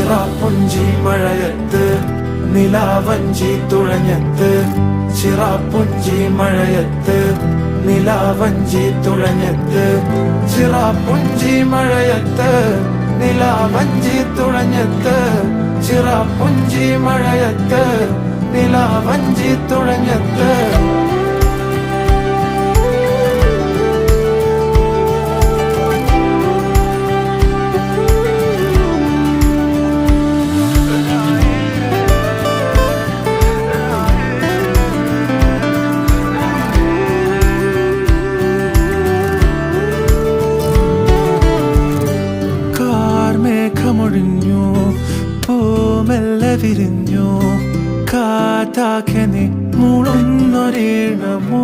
ചിറാപ്പുഞ്ചി മഴയത്ത് നിലാവഞ്ചി തുഴഞ്ഞത്ത് ചിറാപ്പുഞ്ചി മഴയത്ത് നിലാവഞ്ചി തുഴഞ്ഞത്ത് ചിറാപ്പുഞ്ചി മഴയത്ത് നിലാവഞ്ചി തുഴഞ്ഞത്ത് ചിറാപ്പുഞ്ചി മഴയത്ത് നിലാവഞ്ചി തുഴഞ്ഞത്ത് മേഘമൊഴിഞ്ഞു പൂമെല്ലെ വിരിഞ്ഞു കാറ്റാകെ നീ മൂളുന്നൊരീണമോ